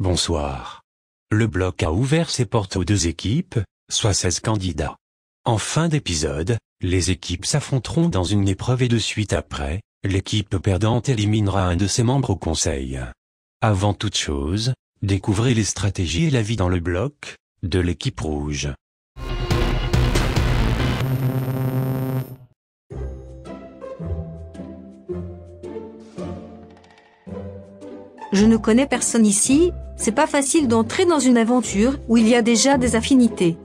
Bonsoir. Le bloc a ouvert ses portes aux deux équipes, soit 16 candidats. En fin d'épisode, les équipes s'affronteront dans une épreuve et de suite après, l'équipe perdante éliminera un de ses membres au conseil. Avant toute chose, découvrez les stratégies et la vie dans le bloc de l'équipe rouge. Je ne connais personne ici, c'est pas facile d'entrer dans une aventure où il y a déjà des affinités.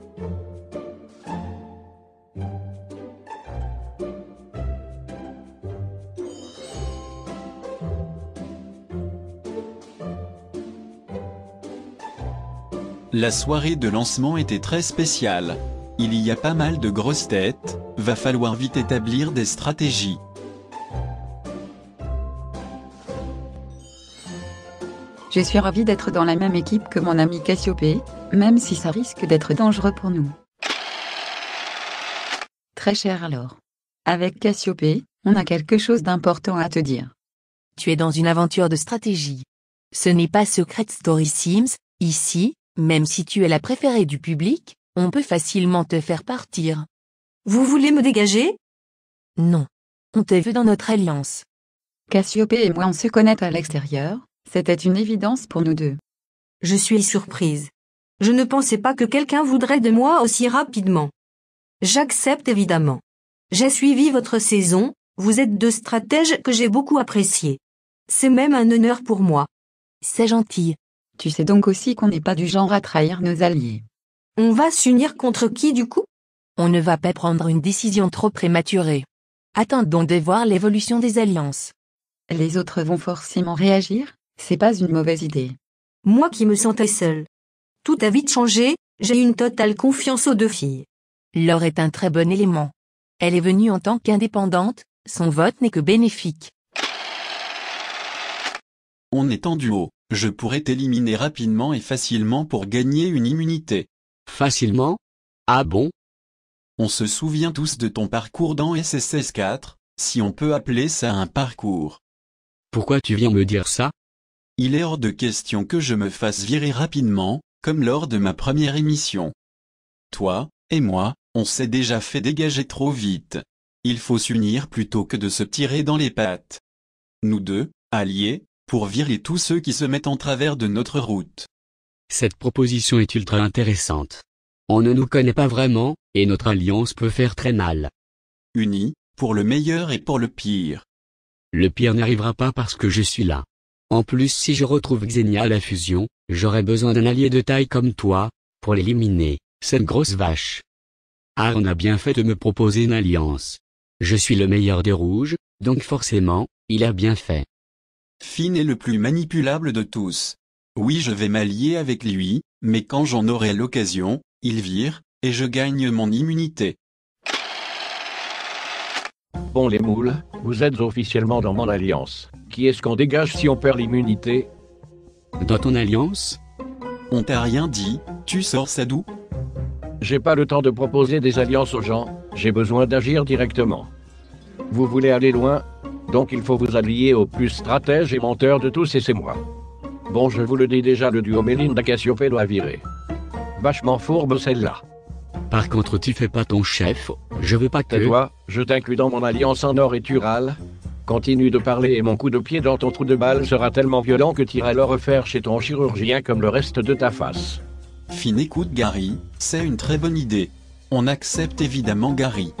La soirée de lancement était très spéciale. Il y a pas mal de grosses têtes, va falloir vite établir des stratégies. Je suis ravie d'être dans la même équipe que mon ami Cassiopée, même si ça risque d'être dangereux pour nous. Très cher alors. Avec Cassiopée, on a quelque chose d'important à te dire. Tu es dans une aventure de stratégie. Ce n'est pas Secret Story Sims, ici, même si tu es la préférée du public, on peut facilement te faire partir. Vous voulez me dégager? Non. On te veut dans notre alliance. Cassiopée et moi on se connaît à l'extérieur, c'était une évidence pour nous deux. Je suis surprise. Je ne pensais pas que quelqu'un voudrait de moi aussi rapidement. J'accepte évidemment. J'ai suivi votre saison, vous êtes deux stratèges que j'ai beaucoup appréciés. C'est même un honneur pour moi. C'est gentil. Tu sais donc aussi qu'on n'est pas du genre à trahir nos alliés. On va s'unir contre qui du coup? On ne va pas prendre une décision trop prématurée. Attendons de voir l'évolution des alliances. Les autres vont forcément réagir, c'est pas une mauvaise idée. Moi qui me sentais seule. Tout a vite changé, j'ai une totale confiance aux deux filles. Laure est un très bon élément. Elle est venue en tant qu'indépendante, son vote n'est que bénéfique. On est en duo, je pourrais t'éliminer rapidement et facilement pour gagner une immunité. Facilement? Ah bon? On se souvient tous de ton parcours dans SSS 4, si on peut appeler ça un parcours. Pourquoi tu viens me dire ça? Il est hors de question que je me fasse virer rapidement, comme lors de ma première émission. Toi, et moi, on s'est déjà fait dégager trop vite. Il faut s'unir plutôt que de se tirer dans les pattes. Nous deux, alliés, pour virer tous ceux qui se mettent en travers de notre route. Cette proposition est ultra intéressante. On ne nous connaît pas vraiment, et notre alliance peut faire très mal. Unis, pour le meilleur et pour le pire. Le pire n'arrivera pas parce que je suis là. En plus, si je retrouve Xenia à la fusion, j'aurai besoin d'un allié de taille comme toi, pour l'éliminer, cette grosse vache. Ah, on a bien fait de me proposer une alliance. Je suis le meilleur des rouges, donc forcément, il a bien fait. Finn est le plus manipulable de tous. Oui, je vais m'allier avec lui, mais quand j'en aurai l'occasion, il vire, et je gagne mon immunité. Bon les moules, vous êtes officiellement dans mon alliance. Qui est-ce qu'on dégage si on perd l'immunité? Dans ton alliance? On t'a rien dit, tu sors ça d'où? J'ai pas le temps de proposer des alliances aux gens, j'ai besoin d'agir directement. Vous voulez aller loin? Donc il faut vous allier au plus stratège et menteur de tous et c'est moi. Bon, je vous le dis déjà, le duo Melinda Cassiopée doit virer. Vachement fourbe celle-là. Par contre, tu fais pas ton chef, je veux pas que... Tais-toi, je t'inclus dans mon alliance en or et Tural. Continue de parler et mon coup de pied dans ton trou de balle sera tellement violent que t'iras le refaire chez ton chirurgien comme le reste de ta face. Finn, écoute Gary, c'est une très bonne idée. On accepte évidemment Gary.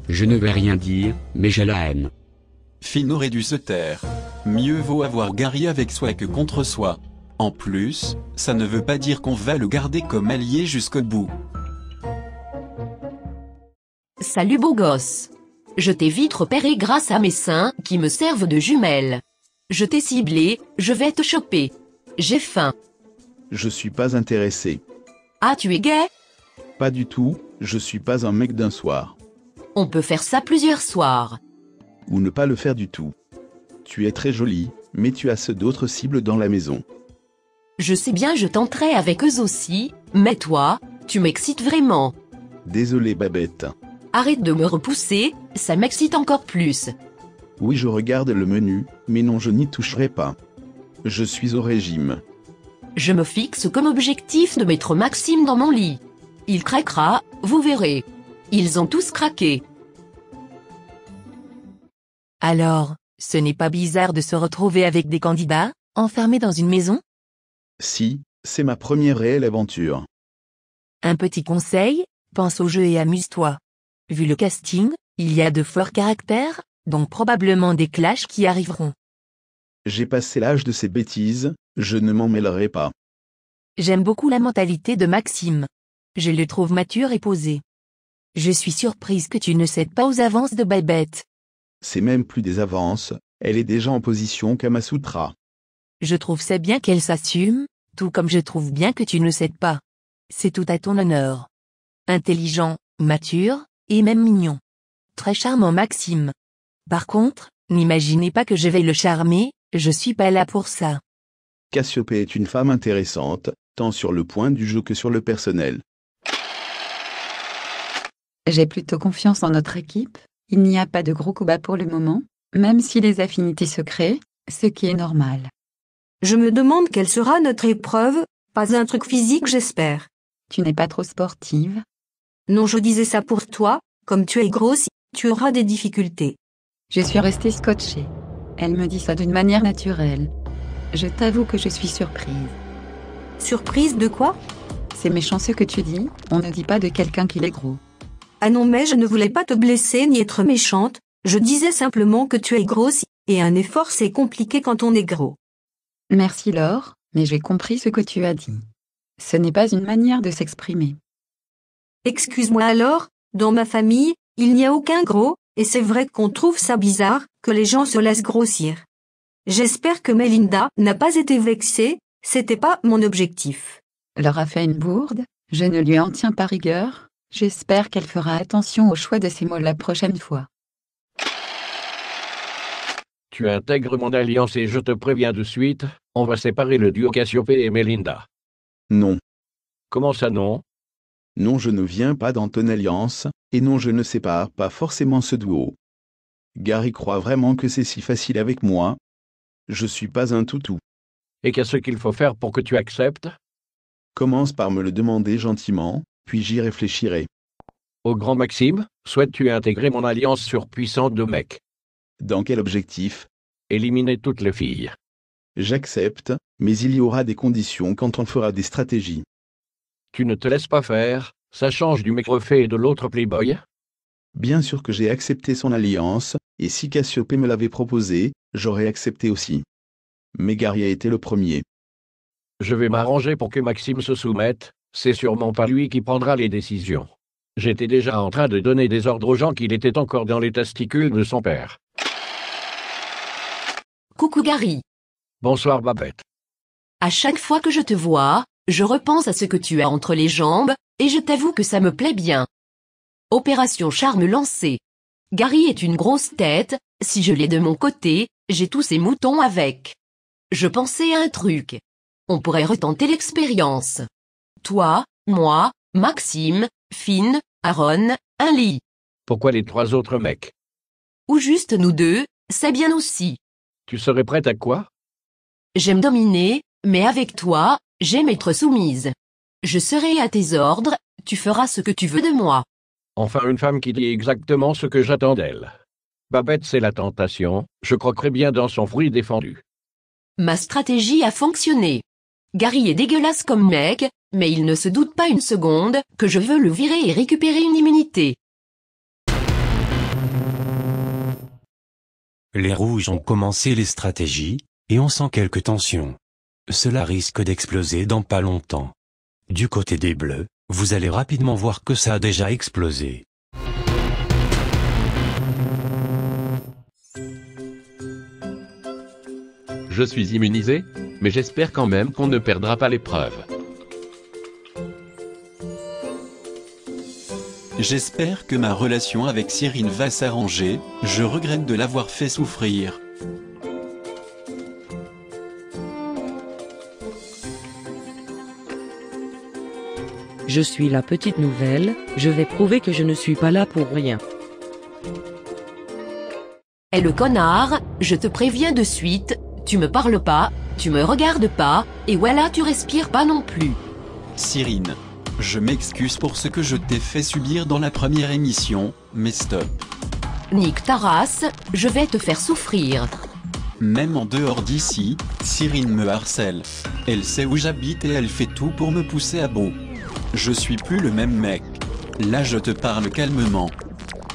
Je ne vais rien dire, mais je la haine. Finn aurait dû se taire. Mieux vaut avoir Gary avec soi que contre soi. En plus, ça ne veut pas dire qu'on va le garder comme allié jusqu'au bout. Salut beau gosse. Je t'ai vite repéré grâce à mes seins qui me servent de jumelles. Je t'ai ciblé, je vais te choper. J'ai faim. Je suis pas intéressé. Ah, tu es gay? Pas du tout, je suis pas un mec d'un soir. On peut faire ça plusieurs soirs. Ou ne pas le faire du tout. Tu es très jolie, mais tu as ceux d'autres cibles dans la maison. Je sais bien, je tenterai avec eux aussi, mais toi, tu m'excites vraiment. Désolé Babette. Arrête de me repousser, ça m'excite encore plus. Oui, je regarde le menu, mais non, je n'y toucherai pas. Je suis au régime. Je me fixe comme objectif de mettre Maxime dans mon lit. Il craquera, vous verrez. Ils ont tous craqué. Alors, ce n'est pas bizarre de se retrouver avec des candidats, enfermés dans une maison? Si, c'est ma première réelle aventure. Un petit conseil, pense au jeu et amuse-toi. Vu le casting, il y a de forts caractères, donc probablement des clashs qui arriveront. J'ai passé l'âge de ces bêtises, je ne m'en mêlerai pas. J'aime beaucoup la mentalité de Maxime. Je le trouve mature et posé. Je suis surprise que tu ne cèdes pas aux avances de Babette. C'est même plus des avances, elle est déjà en position Kamasutra. Je trouve c'est bien qu'elle s'assume, tout comme je trouve bien que tu ne cèdes pas. C'est tout à ton honneur. Intelligent, mature, et même mignon. Très charmant Maxime. Par contre, n'imaginez pas que je vais le charmer, je suis pas là pour ça. Cassiopée est une femme intéressante, tant sur le point du jeu que sur le personnel. J'ai plutôt confiance en notre équipe, il n'y a pas de gros combats pour le moment, même si les affinités se créent, ce qui est normal. Je me demande quelle sera notre épreuve, pas un truc physique j'espère. Tu n'es pas trop sportive? Non, je disais ça pour toi, comme tu es grosse, tu auras des difficultés. Je suis restée scotchée. Elle me dit ça d'une manière naturelle. Je t'avoue que je suis surprise. Surprise de quoi? C'est méchant ce que tu dis, on ne dit pas de quelqu'un qu'il est gros. Ah non, mais je ne voulais pas te blesser ni être méchante, je disais simplement que tu es grosse, et un effort c'est compliqué quand on est gros. Merci Laure, mais j'ai compris ce que tu as dit. Ce n'est pas une manière de s'exprimer. Excuse-moi alors, dans ma famille, il n'y a aucun gros, et c'est vrai qu'on trouve ça bizarre, que les gens se laissent grossir. J'espère que Melinda n'a pas été vexée, c'était pas mon objectif. Laure a fait une bourde, je ne lui en tiens pas rigueur, j'espère qu'elle fera attention au choix de ses mots la prochaine fois. Tu intègres mon alliance et je te préviens de suite, on va séparer le duo Cassiopée et Melinda. Non. Comment ça non? Non, je ne viens pas dans ton alliance, et non, je ne sépare pas forcément ce duo. Gary croit vraiment que c'est si facile avec moi. Je suis pas un toutou. Et qu'est-ce qu'il faut faire pour que tu acceptes? Commence par me le demander gentiment, puis j'y réfléchirai. Au grand Maxime, souhaites-tu intégrer mon alliance surpuissante de mecs? Dans quel objectif? Éliminer toutes les filles. J'accepte, mais il y aura des conditions quand on fera des stratégies. Tu ne te laisses pas faire, ça change du mec refait et de l'autre playboy? Bien sûr que j'ai accepté son alliance, et si Cassiopée me l'avait proposé, j'aurais accepté aussi. Mais Gary a été le premier. Je vais m'arranger pour que Maxime se soumette, c'est sûrement pas lui qui prendra les décisions. J'étais déjà en train de donner des ordres aux gens qu'il était encore dans les testicules de son père. Coucou Gary. Bonsoir Babette. À chaque fois que je te vois, je repense à ce que tu as entre les jambes, et je t'avoue que ça me plaît bien. Opération charme lancée. Gary est une grosse tête, si je l'ai de mon côté, j'ai tous ces moutons avec. Je pensais à un truc. On pourrait retenter l'expérience. Toi, moi, Maxime, Finn, Aaron, un lit. Pourquoi les 3 autres mecs? Ou juste nous deux, c'est bien aussi. Tu serais prête à quoi? J'aime dominer, mais avec toi, j'aime être soumise. Je serai à tes ordres, tu feras ce que tu veux de moi. Enfin une femme qui dit exactement ce que j'attends d'elle. Babette c'est la tentation, je croquerai bien dans son fruit défendu. Ma stratégie a fonctionné. Gary est dégueulasse comme mec, mais il ne se doute pas une seconde que je veux le virer et récupérer une immunité. Les rouges ont commencé les stratégies, et on sent quelques tensions. Cela risque d'exploser dans pas longtemps. Du côté des bleus, vous allez rapidement voir que ça a déjà explosé. Je suis immunisé, mais j'espère quand même qu'on ne perdra pas l'épreuve. J'espère que ma relation avec Cyril va s'arranger, je regrette de l'avoir fait souffrir. Je suis la petite nouvelle, je vais prouver que je ne suis pas là pour rien. Eh le connard, je te préviens de suite, tu me parles pas, Tu me regardes pas, et voilà tu respires pas non plus. Cyrine. Je m'excuse pour ce que je t'ai fait subir dans la première émission, mais stop. Nique ta race, je vais te faire souffrir. Même en dehors d'ici, Cyrine me harcèle. Elle sait où j'habite et elle fait tout pour me pousser à bout. Je suis plus le même mec. Là je te parle calmement.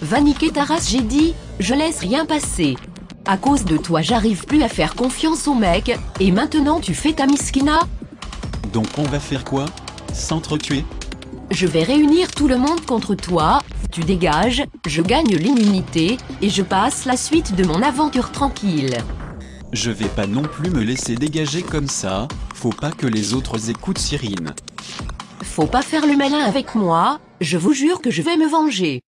Va niquer ta race, j'ai dit, je laisse rien passer. À cause de toi j'arrive plus à faire confiance au mec, et maintenant tu fais ta miskina? Donc on va faire quoi? S'entretuer? Je vais réunir tout le monde contre toi, tu dégages, je gagne l'immunité, et je passe la suite de mon aventure tranquille. Je vais pas non plus me laisser dégager comme ça, faut pas que les autres écoutent Cyrine. Faut pas faire le malin avec moi, je vous jure que je vais me venger.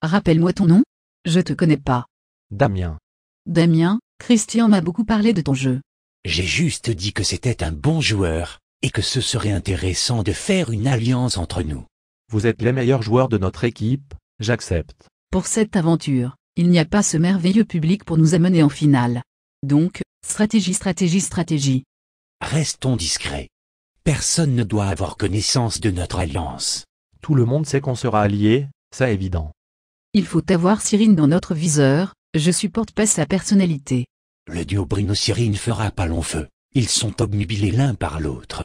Rappelle-moi ton nom? Je te connais pas. Damien. Damien, Christian m'a beaucoup parlé de ton jeu. J'ai juste dit que c'était un bon joueur, et que ce serait intéressant de faire une alliance entre nous. Vous êtes les meilleurs joueurs de notre équipe, j'accepte. Pour cette aventure, il n'y a pas ce merveilleux public pour nous amener en finale. Donc, stratégie. Restons discrets. Personne ne doit avoir connaissance de notre alliance. Tout le monde sait qu'on sera alliés, c'est évident. Il faut avoir Cyrine dans notre viseur, je supporte pas sa personnalité. Le duo Bruno-Cyrine fera pas long feu. Ils sont obnubilés l'un par l'autre.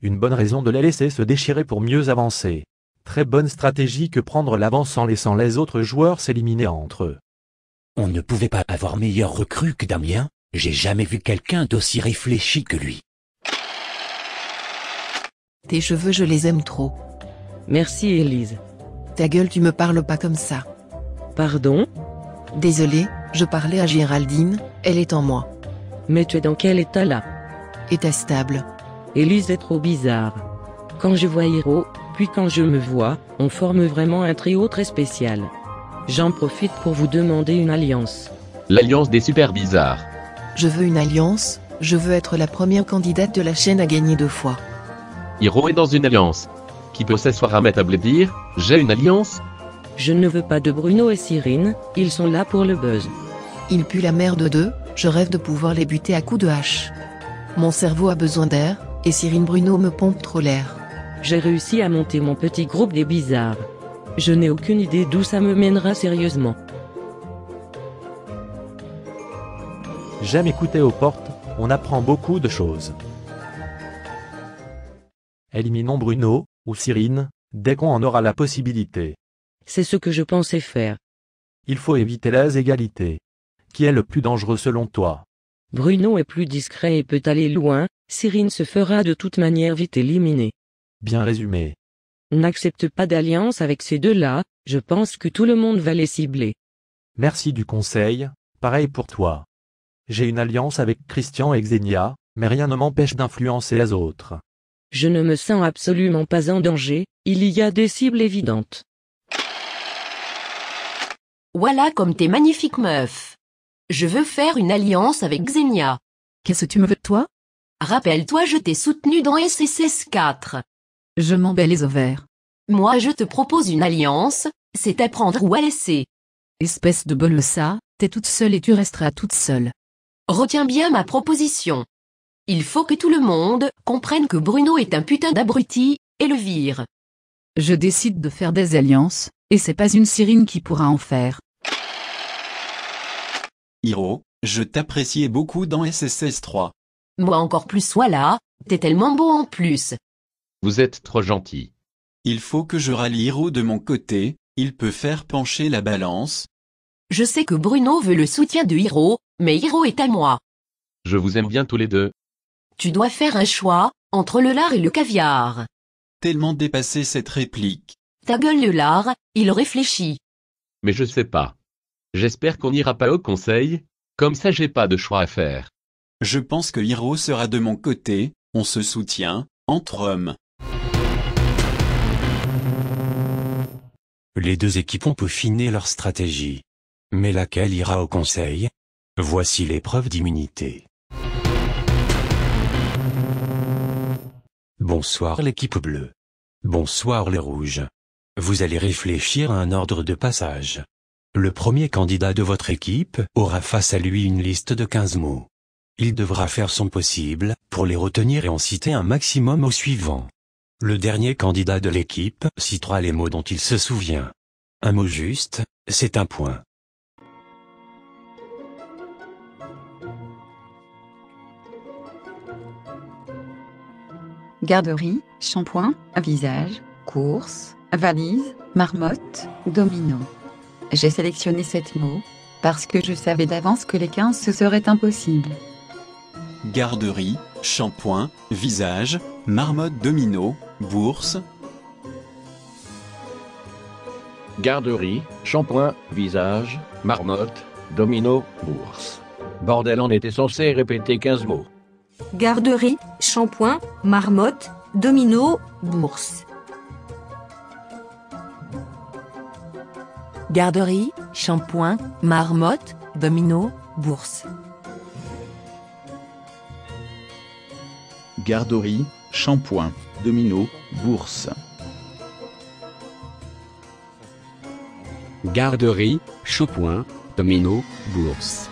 Une bonne raison de les laisser se déchirer pour mieux avancer. Très bonne stratégie que prendre l'avance en laissant les autres joueurs s'éliminer entre eux. On ne pouvait pas avoir meilleur recrue que Damien, j'ai jamais vu quelqu'un d'aussi réfléchi que lui. Tes cheveux je les aime trop. Merci Élise. Ta gueule tu me parles pas comme ça. Pardon? Désolé, je parlais à Géraldine, elle est en moi. Mais tu es dans quel état là? État stable. Élise est trop bizarre. Quand je vois Hiro, puis quand je me vois, on forme vraiment un trio très spécial. J'en profite pour vous demander une alliance. L'alliance des super bizarres. Je veux une alliance, je veux être la première candidate de la chaîne à gagner 2 fois. Hiro est dans une alliance. Qui peut s'asseoir à ma table et dire « J'ai une alliance ?» Je ne veux pas de Bruno et Cyrine, ils sont là pour le buzz. Ils puent la merde d'eux, je rêve de pouvoir les buter à coups de hache. Mon cerveau a besoin d'air, et Cyrine Bruno me pompe trop l'air. J'ai réussi à monter mon petit groupe des bizarres. Je n'ai aucune idée d'où ça me mènera sérieusement. J'aime écouter aux portes, on apprend beaucoup de choses. Éliminons Bruno, ou Cyrine, dès qu'on en aura la possibilité. C'est ce que je pensais faire. Il faut éviter les égalités. Qui est le plus dangereux selon toi? Bruno est plus discret et peut aller loin, Cyrine se fera de toute manière vite éliminer. Bien résumé. N'accepte pas d'alliance avec ces deux-là, je pense que tout le monde va les cibler. Merci du conseil, pareil pour toi. J'ai une alliance avec Christian et Xenia, mais rien ne m'empêche d'influencer les autres. Je ne me sens absolument pas en danger, il y a des cibles évidentes. Voilà comme t'es magnifique meuf. Je veux faire une alliance avec Xenia. Qu'est-ce que tu me veux de toi? Rappelle-toi je t'ai soutenu dans SSS 4. Je m'en bats les ovaires. Moi je te propose une alliance, c'est à prendre ou à laisser. Espèce de bolsa, t'es toute seule et tu resteras toute seule. Retiens bien ma proposition. Il faut que tout le monde comprenne que Bruno est un putain d'abruti, et le vire. Je décide de faire des alliances, et c'est pas une Cyrine qui pourra en faire. Hiro, je t'appréciais beaucoup dans SSS 3. Moi encore plus voilà, t'es tellement beau en plus. Vous êtes trop gentil. Il faut que je rallie Hiro de mon côté, il peut faire pencher la balance. Je sais que Bruno veut le soutien de Hiro, mais Hiro est à moi. Je vous aime bien tous les deux. Tu dois faire un choix, entre le lard et le caviar. Tellement dépassé cette réplique. Ta gueule le lard, il réfléchit. Mais je sais pas. J'espère qu'on n'ira pas au conseil, comme ça j'ai pas de choix à faire. Je pense que Hiro sera de mon côté, on se soutient, entre hommes. Les deux équipes ont peaufiné leur stratégie. Mais laquelle ira au conseil? Voici l'épreuve d'immunité. Bonsoir l'équipe bleue. Bonsoir les rouges. Vous allez réfléchir à un ordre de passage. Le premier candidat de votre équipe aura face à lui une liste de 15 mots. Il devra faire son possible pour les retenir et en citer un maximum au suivant. Le dernier candidat de l'équipe citera les mots dont il se souvient. Un mot juste, c'est un point. Garderie, shampoing, visage, course, valise, marmotte, domino. J'ai sélectionné 7 mots, parce que je savais d'avance que les 15 ce serait impossible. Garderie, shampoing, visage, marmotte domino, bourse. Garderie, shampoing, visage, marmotte, domino, bourse. Bordel, on était censé répéter 15 mots. Garderie, shampoing, marmotte, domino, bourse. Garderie, shampoing, marmotte, domino, bourse. Garderie, shampoing, domino, bourse. Garderie, shampoing, domino, bourse.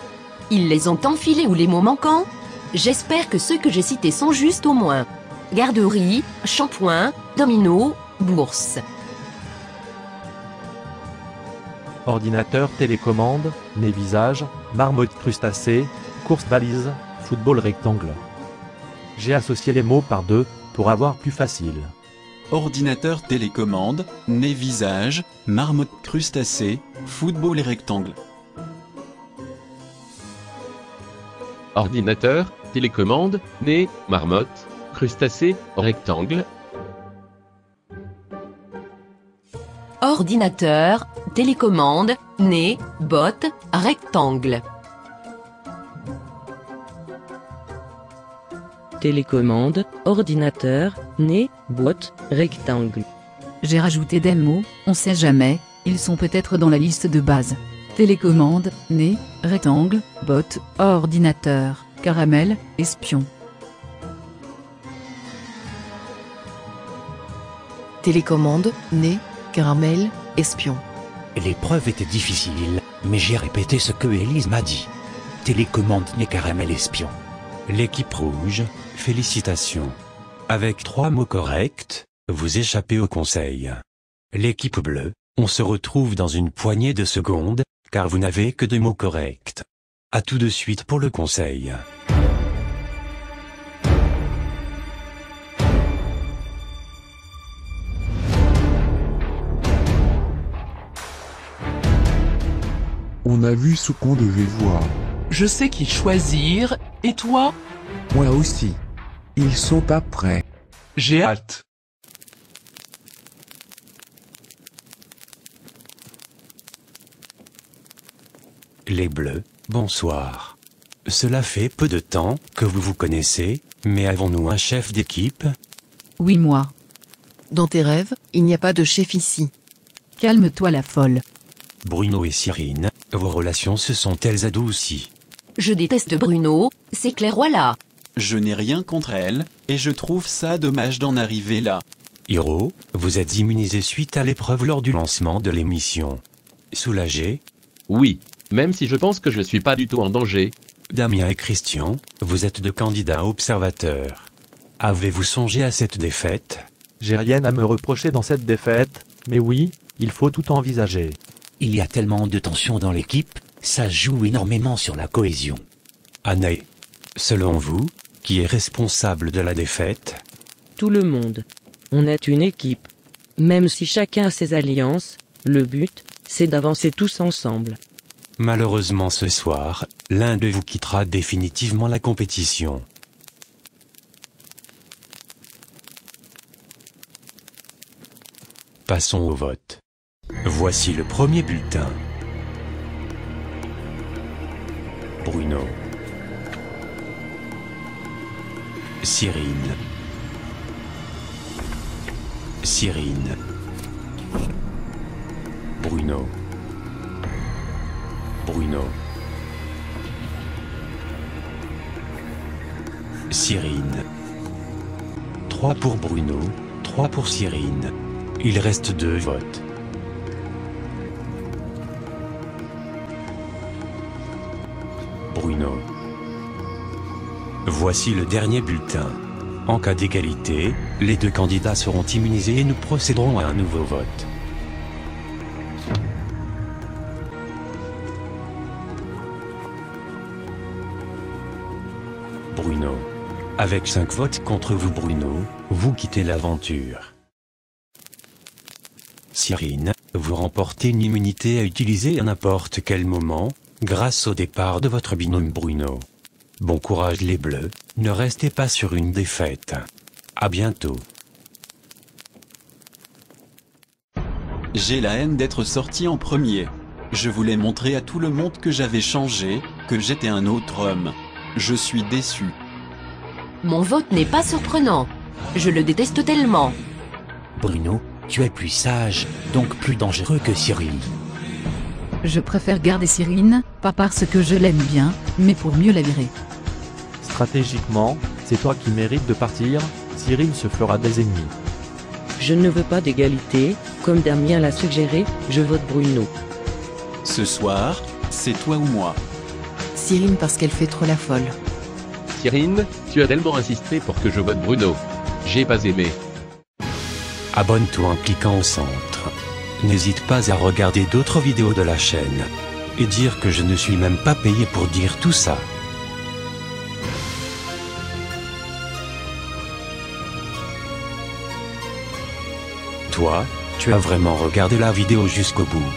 Ils les ont enfilés ou les mots manquants? J'espère que ceux que j'ai cités sont justes au moins. Garderie, shampoing, domino, bourse. Ordinateur, télécommande, nez visage, marmotte crustacée, course valise, football rectangle. J'ai associé les mots par 2 pour avoir plus facile. Ordinateur télécommande, nez visage, marmotte crustacée, football et rectangle. Ordinateur, télécommande, nez, marmotte, crustacé, rectangle. Ordinateur, télécommande, nez, botte, rectangle. Télécommande, ordinateur, nez, boîte, rectangle. J'ai rajouté des mots, on sait jamais, ils sont peut-être dans la liste de base. Télécommande, nez, rectangle, botte, ordinateur, caramel, espion. Télécommande, nez, caramel, espion. L'épreuve était difficile, mais j'ai répété ce que Élise m'a dit. Télécommande nez caramel espion. L'équipe rouge, félicitations. Avec 3 mots corrects, vous échappez au conseil. L'équipe bleue, on se retrouve dans une poignée de secondes, car vous n'avez que 2 mots corrects. À tout de suite pour le conseil. On a vu ce qu'on devait voir. Je sais qui choisir, et toi? Moi aussi. Ils sont pas prêts. J'ai hâte. Les bleus, bonsoir. Cela fait peu de temps que vous vous connaissez, mais avons-nous un chef d'équipe? Oui, moi. Dans tes rêves, il n'y a pas de chef ici. Calme-toi la folle. Bruno et Cyrine, vos relations se sont-elles adoucies? Je déteste Bruno, c'est clair voilà. Je n'ai rien contre elle, et je trouve ça dommage d'en arriver là. Hiro, vous êtes immunisé suite à l'épreuve lors du lancement de l'émission. Soulagé? Oui, même si je pense que je suis pas du tout en danger. Damien et Christian, vous êtes 2 candidats observateurs. Avez-vous songé à cette défaite? J'ai rien à me reprocher dans cette défaite, mais oui, il faut tout envisager. Il y a tellement de tension dans l'équipe, ça joue énormément sur la cohésion. Anaë, selon vous, qui est responsable de la défaite? Tout le monde. On est une équipe. Même si chacun a ses alliances, le but, c'est d'avancer tous ensemble. Malheureusement ce soir, l'un de vous quittera définitivement la compétition. Passons au vote. Voici le premier bulletin. Bruno. Cyrine. Cyrine. Bruno. Bruno. Cyrine. 3 pour Bruno, 3 pour Cyrine. Il reste 2 votes. Voici le dernier bulletin. En cas d'égalité, les deux candidats seront immunisés et nous procéderons à un nouveau vote. Bruno. Avec 5 votes contre vous Bruno, vous quittez l'aventure. Cyrine, vous remportez une immunité à utiliser à n'importe quel moment, grâce au départ de votre binôme Bruno. Bon courage les bleus, ne restez pas sur une défaite. À bientôt. J'ai la haine d'être sorti en premier. Je voulais montrer à tout le monde que j'avais changé, que j'étais un autre homme. Je suis déçu. Mon vote n'est pas surprenant. Je le déteste tellement. Bruno, tu es plus sage, donc plus dangereux que Cyril. Je préfère garder Cyrine, pas parce que je l'aime bien, mais pour mieux la virer. Stratégiquement, c'est toi qui mérites de partir, Cyril se fera des ennemis. Je ne veux pas d'égalité, comme Damien l'a suggéré, je vote Bruno. Ce soir, c'est toi ou moi. Cyrine parce qu'elle fait trop la folle. Cyrine, tu as tellement insisté pour que je vote Bruno. J'ai pas aimé. Abonne-toi en cliquant au centre. N'hésite pas à regarder d'autres vidéos de la chaîne. Et dire que je ne suis même pas payé pour dire tout ça. Toi, tu as vraiment regardé la vidéo jusqu'au bout.